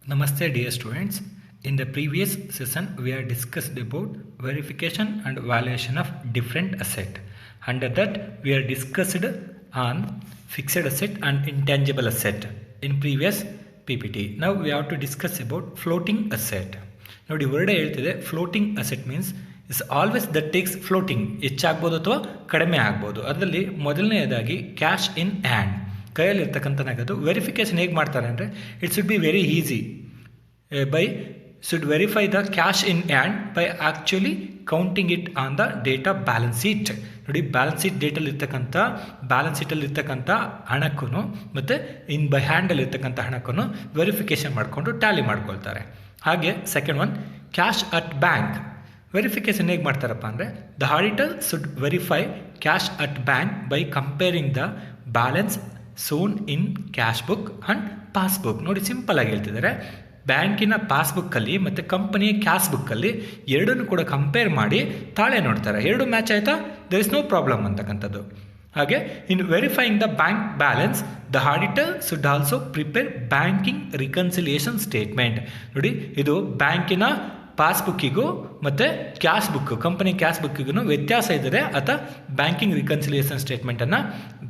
Namaste dear students. In the previous session we have discussed about verification and valuation of different asset. Under that we have discussed on fixed asset and intangible asset in previous PPT. Now we have to discuss about floating asset. ನೋಡಿ word ಹೇಳ್ತಿದೆ floating asset means is always that takes floating ಹೆಚ್ಚಾಗ್ಬೋದು ಅಥವಾ ಕಡಿಮೆ ಆಗ್ಬೋದು. ಅದರಲ್ಲಿ ಮೊದಲನೆಯದಾಗಿ cash in hand ಕೈಯಲ್ಲಿರ್ತಕ್ಕಂಥ ನಗದು verification ಹೇಗೆ ಮಾಡ್ತಾರೆ ಅಂದರೆ it should be very easy by should verify the cash in hand by actually counting it on the data balance sheet. ನೋಡಿ ಬ್ಯಾಲೆನ್ಸ್ ಶೀಟ್ ಡೇಟಲ್ಲಿರ್ತಕ್ಕಂಥ ಬ್ಯಾಲೆನ್ಸ್ ಶೀಟಲ್ಲಿರ್ತಕ್ಕಂಥ ಹಣಕ್ಕೂ ಮತ್ತು ಇನ್ ಬೈ ಹ್ಯಾಂಡಲ್ಲಿರ್ತಕ್ಕಂಥ ಹಣಕ್ಕೂ ವೆರಿಫಿಕೇಷನ್ ಮಾಡಿಕೊಂಡು ಟ್ಯಾಲಿ ಮಾಡ್ಕೊಳ್ತಾರೆ. ಹಾಗೆ second one cash at bank verification ಹೇಗೆ ಮಾಡ್ತಾರಪ್ಪ ಅಂದರೆ the auditor should verify cash at bank by comparing the balance shown in cash book and passbook. ನೋಡಿ ಸಿಂಪಲ್ ಆಗಿ ಹೇಳ್ತಿದ್ದಾರೆ, ಬ್ಯಾಂಕಿನ ಪಾಸ್ಬುಕ್ಕಲ್ಲಿ ಮತ್ತು ಕಂಪನಿಯ ಕ್ಯಾಶ್ ಬುಕ್ಕಲ್ಲಿ ಎರಡನ್ನೂ ಕೂಡ ಕಂಪೇರ್ ಮಾಡಿ ತಾಳೆ ನೋಡ್ತಾರೆ. ಎರಡು ಮ್ಯಾಚ್ ಆಯಿತಾ, ದರ್ ಇಸ್ ನೋ ಪ್ರಾಬ್ಲಮ್ ಅಂತಕ್ಕಂಥದ್ದು. ಹಾಗೆ in verifying the bank balance the auditor should also prepare banking reconciliation statement. ನೋಡಿ ಇದು ಬ್ಯಾಂಕಿನ ಪಾಸ್ಬುಕ್ಕಿಗೂ ಮತ್ತು ಕ್ಯಾಶ್ ಬುಕ್ ಕಂಪನಿ ಕ್ಯಾಶ್ ಬುಕ್ಕಿಗೂ ವ್ಯತ್ಯಾಸ ಇದ್ದರೆ ಅಥವಾ ಬ್ಯಾಂಕಿಂಗ್ ರಿಕನ್ಸಿಲಿಯೇಷನ್ ಸ್ಟೇಟ್ಮೆಂಟನ್ನು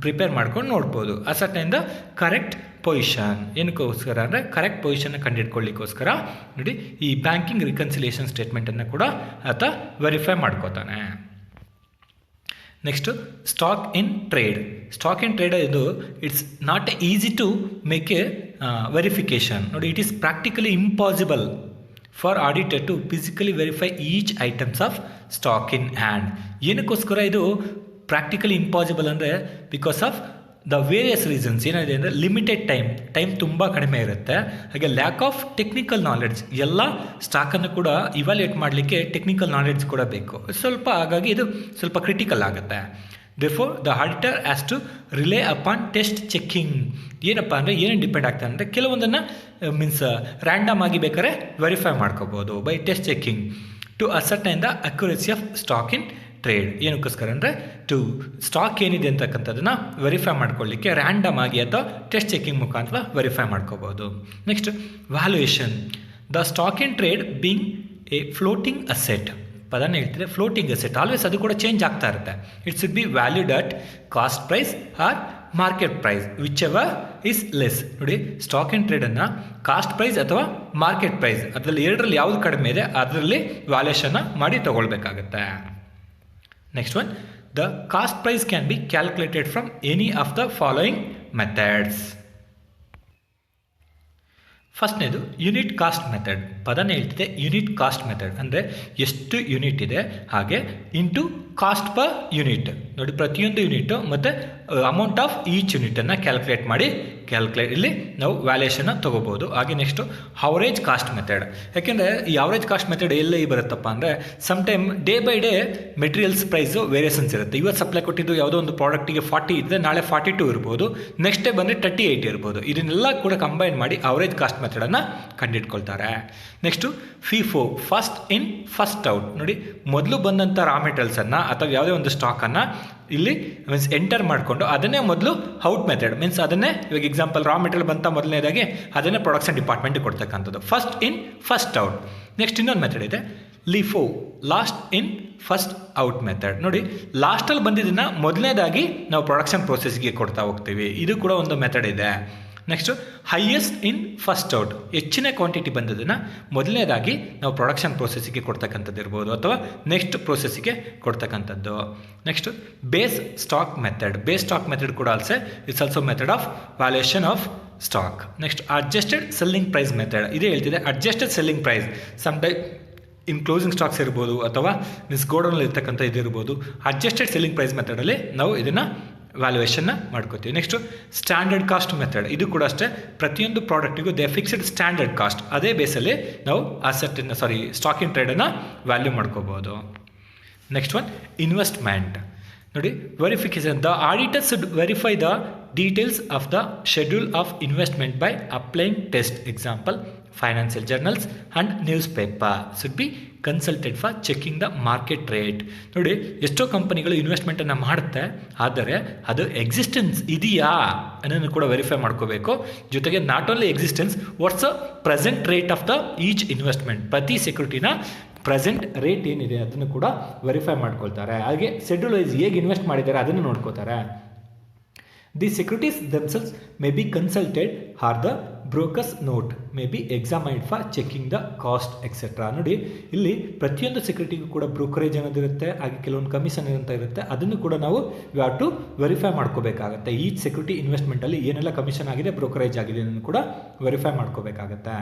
ಪ್ರಿಪೇರ್ ಮಾಡ್ಕೊಂಡು ನೋಡ್ಬೋದು. ಅಸರ್ಟೈನ್ ದ ಕರೆಕ್ಟ್ ಪೊಸಿಷನ್ ಏನಕ್ಕೋಸ್ಕರ ಅಂದರೆ ಕರೆಕ್ಟ್ ಪೊಸಿಷನ್ನ ಕಂಡುಹಿಡ್ಕೊಳ್ಳಿಕ್ಕೋಸ್ಕರ ನೋಡಿ ಈ ಬ್ಯಾಂಕಿಂಗ್ ರಿಕನ್ಸಿಲಿಯೇಷನ್ ಸ್ಟೇಟ್ಮೆಂಟನ್ನು ಕೂಡ ಆತ ವೆರಿಫೈ ಮಾಡ್ಕೋತಾನೆ. Next stock in trade. Stock in trade ಇದು it's not easy to make a verification. ನೋಡಿ it is practically impossible for auditor to physically verify each items of stock in hand. ಏನಕ್ಕೋಸ್ಕರ ಇದು practically impossible ಅಂದರೆ because of the various reasons. ಏನಿದೆ ಅಂದರೆ limited time ತುಂಬ ಕಡಿಮೆ ಇರುತ್ತೆ. ಹಾಗೆ ಲ್ಯಾಕ್ ಆಫ್ ಟೆಕ್ನಿಕಲ್ ನಾಲೆಡ್ಜ್. ಎಲ್ಲ ಸ್ಟಾಕನ್ನು ಕೂಡ ಇವ್ಯಾಲ್ಯೂಯೇಟ್ ಮಾಡಲಿಕ್ಕೆ ಟೆಕ್ನಿಕಲ್ ನಾಲೆಡ್ಜ್ ಕೂಡ ಬೇಕು ಸ್ವಲ್ಪ. ಹಾಗಾಗಿ ಇದು ಸ್ವಲ್ಪ ಕ್ರಿಟಿಕಲ್ ಆಗುತ್ತೆ. Therefore the auditor has to rely upon test checking. ಏನಪ್ಪ ಅಂದರೆ ಏನೇನು ಡಿಪೆಂಡ್ ಆಗ್ತದೆ ಅಂದರೆ ಕೆಲವೊಂದನ್ನು ಮೀನ್ಸ್ ರ್ಯಾಂಡಮ್ ಆಗಿ ಬೇಕಾದ್ರೆ ವೆರಿಫೈ ಮಾಡ್ಕೋಬೋದು by test checking to ascertain the accuracy of stock in trade. ಏನಕ್ಕೋಸ್ಕರ ಅಂದರೆ ಟು ಸ್ಟಾಕ್ ಏನಿದೆ ಅಂತಕ್ಕಂಥದ್ದನ್ನು ವೆರಿಫೈ ಮಾಡ್ಕೊಳ್ಳಿಕ್ಕೆ ರ್ಯಾಂಡಮ್ ಆಗಿ ಅಥವಾ ಟೆಸ್ಟ್ ಚೆಕಿಂಗ್ ಮುಖಾಂತರ ವೆರಿಫೈ ಮಾಡ್ಕೋಬೋದು. Next valuation. The stock in trade being a floating asset. ಪದನೇ ಹೇಳ್ತಿದೆ ಫ್ಲೋಟಿಂಗ್ ಅಸೆಟ್. ಆಲ್ವೇಸ್ ಅದು ಕೂಡ ಚೇಂಜ್ ಆಗ್ತಾ ಇರುತ್ತೆ. It should be valued at cost price or market price whichever is less. ನೋಡಿ stock in ಟ್ರೇಡನ್ನು cost price ಅಥವಾ market price ಅದರಲ್ಲಿ ಎರಡರಲ್ಲಿ ಯಾವುದು ಕಡಿಮೆ ಇದೆ ಅದರಲ್ಲಿ ವ್ಯಾಲ್ಯೂಯೇಷನ್ನ ಮಾಡಿ ತಗೊಳ್ಬೇಕಾಗತ್ತೆ. Next one, the cost price can be calculated from any of the following methods. ಫಸ್ಟ್ನೇದು ಯೂನಿಟ್ ಕಾಸ್ಟ್ ಮೆಥಡ್. ಪದನೇ ಹೇಳ್ತಿದೆ ಯೂನಿಟ್ ಕಾಸ್ಟ್ ಮೆಥಡ್ ಅಂದರೆ ಎಷ್ಟು ಯೂನಿಟ್ ಇದೆ ಹಾಗೆ ಇಂಟು ಕಾಸ್ಟ್ ಪರ್ ಯೂನಿಟ್. ನೋಡಿ ಪ್ರತಿಯೊಂದು ಯೂನಿಟು ಮತ್ತು ಅಮೌಂಟ್ ಆಫ್ ಈಚ್ ಯೂನಿಟನ್ನು ಕ್ಯಾಲ್ಕುಲೇಟ್ ಮಾಡಿ ಇಲ್ಲಿ ನಾವು ವ್ಯಾಲ್ಯೂಯೇಷನ್ನ ತೊಗೋಬೋದು. ಹಾಗೆ ನೆಕ್ಸ್ಟು ಅವರೇಜ್ ಕಾಸ್ಟ್ ಮೆಥಡ್. ಯಾಕೆಂದರೆ ಈ ಅವರೇಜ್ ಕಾಸ್ಟ್ ಮೆಥಡ್ ಎಲ್ಲಿ ಬರುತ್ತಪ್ಪ ಅಂದರೆ some time day by day materials price variations ಇರುತ್ತೆ. ಇವತ್ತು ಸಪ್ಲೈ ಕೊಟ್ಟಿದ್ದು ಯಾವುದೋ ಒಂದು ಪ್ರಾಡಕ್ಟಿಗೆ 40 ಇದ್ದರೆ ನಾಳೆ 42 ಇರ್ಬೋದು, ನೆಕ್ಸ್ಟ್ ಡೇ ಬಂದರೆ 38 ಇರ್ಬೋದು. ಇದನ್ನೆಲ್ಲ ಕೂಡ ಕಂಬೈನ್ ಮಾಡಿ ಅವರೇಜ್ ಕಾಸ್ಟ್ ಮೆಥಡನ್ನು ಕಂಡುಹಿಡ್ಕೊಳ್ತಾರೆ. Next FIFO first in first out. ನೋಡಿ ಮೊದಲು ಬಂದಂಥ ರಾ ಮೆಟೀರಿಯಲ್ಸನ್ನು ಅಥವಾ ಯಾವುದೇ ಒಂದು ಸ್ಟಾಕನ್ನು ಇಲ್ಲಿ ಮೀನ್ಸ್ ಎಂಟರ್ ಮಾಡಿಕೊಂಡು ಅದನ್ನೇ ಮೊದಲು ಔಟ್ ಮೆಥಡ್ ಮೀನ್ಸ್ ಅದನ್ನೇ ಇವಾಗ ಎಕ್ಸಾಂಪಲ್ ರಾ ಮೆಟೀರಿಯಲ್ ಬಂತ ಮೊದಲನೇದಾಗಿ ಅದನ್ನೇ ಪ್ರೊಡಕ್ಷನ್ ಡಿಪಾರ್ಟ್ಮೆಂಟ್ಗೆ ಕೊಡ್ತಕ್ಕಂಥದ್ದು first in first out. Next ಇನ್ನೊಂದು ಮೆಥಡ್ ಇದೆ LIFO lost in first out method. ನೋಡಿ ಲಾಸ್ಟಲ್ಲಿ ಬಂದಿದ್ದನ್ನು ಮೊದಲನೇದಾಗಿ ನಾವು ಪ್ರೊಡಕ್ಷನ್ ಪ್ರೋಸೆಸ್ಗೆ ಕೊಡ್ತಾ ಹೋಗ್ತೀವಿ. ಇದು ಕೂಡ ಒಂದು ಮೆಥಡ್ ಇದೆ. Next highest in first out. ಹೆಚ್ಚಿನ ಕ್ವಾಂಟಿಟಿ ಬಂದದನ್ನು ಮೊದಲನೇದಾಗಿ ನಾವು ಪ್ರೊಡಕ್ಷನ್ ಪ್ರೋಸೆಸ್ಸಿಗೆ ಕೊಡ್ತಕ್ಕಂಥದ್ದು ಇರ್ಬೋದು ಅಥವಾ ನೆಕ್ಸ್ಟ್ ಪ್ರೋಸೆಸ್ಸಿಗೆ ಕೊಡ್ತಕ್ಕಂಥದ್ದು. Next base stock method. Base stock method ಕೂಡ it's also method of valuation of stock. Next adjusted selling price method. ಇದೇ ಹೇಳ್ತಿದೆ adjusted selling price. Some time in closing stocks ಇರ್ಬೋದು ಅಥವಾ ಮೀನ್ಸ್ ಗೋಡೌನಲ್ಲಿ ಇರ್ತಕ್ಕಂಥ ಇದಿರ್ಬೋದು. ಅಡ್ಜಸ್ಟೆಡ್ ಸೆಲ್ಲಿಂಗ್ ಪ್ರೈಸ್ ಮೆಥಡಲ್ಲಿ ನಾವು ಇದನ್ನು ವ್ಯಾಲ್ಯೂಯೇಷನ್ನ ಮಾಡ್ಕೋತೀವಿ. Next standard cost method. ಇದು ಕೂಡ ಅಷ್ಟೇ ಪ್ರತಿಯೊಂದು ಪ್ರಾಡಕ್ಟಿಗೂ ದೇ ಫಿಕ್ಸ್ಡ್ ಸ್ಟ್ಯಾಂಡರ್ಡ್ ಕಾಸ್ಟ್. ಅದೇ ಬೇಸಲ್ಲಿ ನಾವು ಸ್ಟಾಕ್ ಇನ್ ಟ್ರೇಡನ್ನು ವ್ಯಾಲ್ಯೂ ಮಾಡ್ಕೋಬೋದು. Next one investment. ನೋಡಿ verification. The auditor should verify the details of the schedule of investment by applying test example financial journals and newspaper should be consulted for checking the market rate. ನೋಡಿ, ಎಷ್ಟೋ ಕಂಪನಿಗಳು ಇನ್ವೆಸ್ಟ್ಮೆಂಟನ್ನು ಮಾಡುತ್ತೆ, ಆದರೆ ಅದು existence ಇದೆಯಾ ಅನ್ನೋದನ್ನು ಕೂಡ ವೆರಿಫೈ ಮಾಡ್ಕೋಬೇಕು. ಜೊತೆಗೆ not only existence, what's a present rate of the each investment, ಪ್ರತಿ ಸೆಕ್ಯೂರಿಟಿನ ಪ್ರೆಸೆಂಟ್ ರೇಟ್ ಏನಿದೆ ಅದನ್ನು ಕೂಡ ವೆರಿಫೈ ಮಾಡ್ಕೊಳ್ತಾರೆ. ಹಾಗೆ ಶೆಡ್ಯೂಲ್ ವೈಸ್ ಹೇಗೆ ಇನ್ವೆಸ್ಟ್ ಮಾಡಿದ್ದಾರೆ ಅದನ್ನು ನೋಡ್ಕೋತಾರೆ. The securities themselves may be consulted or the broker's note may be examined for checking the cost etcetera. ನೋಡಿ, ಇಲ್ಲಿ ಪ್ರತಿಯೊಂದು ಸೆಕ್ಯೂರಿಟಿಗೂ ಕೂಡ ಬ್ರೋಕರೇಜ್ ಅನ್ನೋದಿರುತ್ತೆ, ಹಾಗೆ ಕೆಲವೊಂದು ಕಮಿಷನ್ ಅಂತ ಇರುತ್ತೆ, ಅದನ್ನು ಕೂಡ ನಾವು ಯು ಹ್ಯಾವ್ ಟು ವೆರಿಫೈ ಮಾಡ್ಕೋಬೇಕಾಗತ್ತೆ. ಈ ಸೆಕ್ಯೂರಿಟಿ ಇನ್ವೆಸ್ಟ್ಮೆಂಟಲ್ಲಿ ಏನೆಲ್ಲ ಕಮಿಷನ್ ಆಗಿದೆ, ಬ್ರೋಕರೇಜ್ ಆಗಿದೆ ಅನ್ನೋದು ಕೂಡ ವೆರಿಫೈ ಮಾಡ್ಕೋಬೇಕಾಗತ್ತೆ.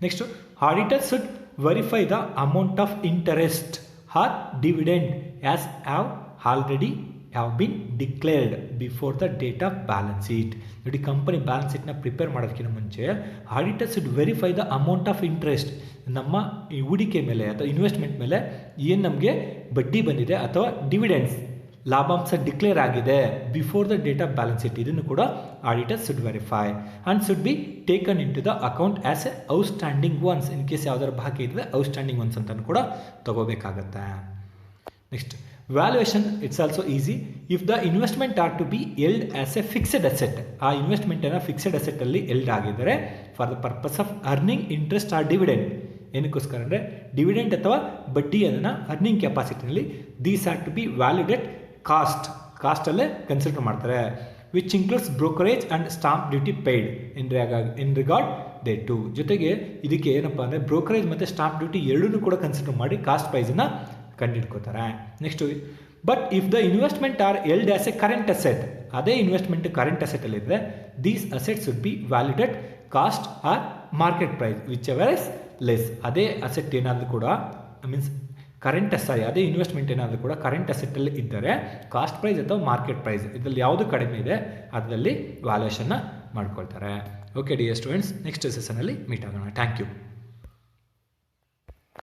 Next, auditor should verify the amount of interest or dividend as already have been declared before the date of balance sheet. ನೋಡಿ, ಕಂಪನಿ ಬ್ಯಾಲೆನ್ಸ್ ಶೀಟ್ನ ಪ್ರಿಪೇರ್ ಮಾಡೋದಕ್ಕಿಂತ ಮುಂಚೆ auditor should verify the amount of interest, ನಮ್ಮ ಈ ಹೂಡಿಕೆ ಮೇಲೆ ಅಥವಾ investment ಮೇಲೆ ಏನು ನಮಗೆ ಬಡ್ಡಿ ಬಂದಿದೆ ಅಥವಾ ಡಿವಿಡೆಂಡ್ಸ್ ಲಾಭಾಂಶ ಡಿಕ್ಲೇರ್ ಆಗಿದೆ before the date of balance sheet, ಇದನ್ನು ಕೂಡ auditor should verify and should be taken into the account as a outstanding ones. In case ಯಾವ್ದಾದ್ರು ಬಾಕಿ ಇದ್ದರೆ ಔಟ್ಸ್ಟ್ಯಾಂಡಿಂಗ್ ಒನ್ಸ್ ಅಂತಲೂ ಕೂಡ ತಗೋಬೇಕಾಗತ್ತೆ. Next, valuation it's also easy. If the investment are to be held as a fixed asset, ಆ ಇನ್ವೆಸ್ಟ್ಮೆಂಟನ್ನು fixed ಅಸೆಟ್ಟಲ್ಲಿ held ಆಗಿದ್ದಾರೆ for the purpose of earning interest or dividend. ಏನಕ್ಕೋಸ್ಕರ ಅಂದರೆ ಡಿವಿಡೆಂಟ್ ಅಥವಾ ಬಡ್ಡಿಯನ್ನು ಅರ್ನಿಂಗ್ ಕೆಪಾಸಿಟಿನಲ್ಲಿ these are to be valued at ಕಾಸ್ಟಲ್ಲೇ ಕನ್ಸಿಡರ್ ಮಾಡ್ತಾರೆ, which includes brokerage and stamp duty paid in regard ದೇ ಟು. ಜೊತೆಗೆ ಇದಕ್ಕೆ ಏನಪ್ಪ ಅಂದರೆ ಬ್ರೋಕರೇಜ್ ಮತ್ತು ಸ್ಟಾಂಪ್ ಡ್ಯೂಟಿ ಎರಡನ್ನೂ ಕೂಡ ಕನ್ಸಿಡರ್ ಮಾಡಿ ಕಾಸ್ಟ್ ಪ್ರೈಸನ್ನು ಕಂಡುಹಿಡ್ಕೋತಾರೆ. Next, but if the investment are held as a current asset, ಅದೇ ಇನ್ವೆಸ್ಟ್ಮೆಂಟ್ ಕರೆಂಟ್ ಅಸೆಟಲ್ಲಿದ್ದರೆ these asset should be valued at cost or market price whichever is less. ಅದೇ asset ಏನಾದರೂ ಕೂಡ ಮೀನ್ಸ್ ಅದೇ investment ಏನಾದರೂ ಕೂಡ ಕರೆಂಟ್ ಅಸೆಟ್ಟಲ್ಲಿ ಇದ್ದರೆ ಕಾಸ್ಟ್ ಪ್ರೈಸ್ ಅಥವಾ ಮಾರ್ಕೆಟ್ ಪ್ರೈಸ್ ಇದರಲ್ಲಿ ಯಾವುದು ಕಡಿಮೆ ಇದೆ ಅದರಲ್ಲಿ ವ್ಯಾಲ್ಯೂಯೇಷನ್ನ ಮಾಡ್ಕೊಳ್ತಾರೆ. ಓಕೆ ಡಿಯರ್ ಸ್ಟೂಡೆಂಟ್ಸ್, ನೆಕ್ಸ್ಟ್ ಸೆಷನಲ್ಲಿ ಮೀಟ್ ಆಗೋಣ. Thank you.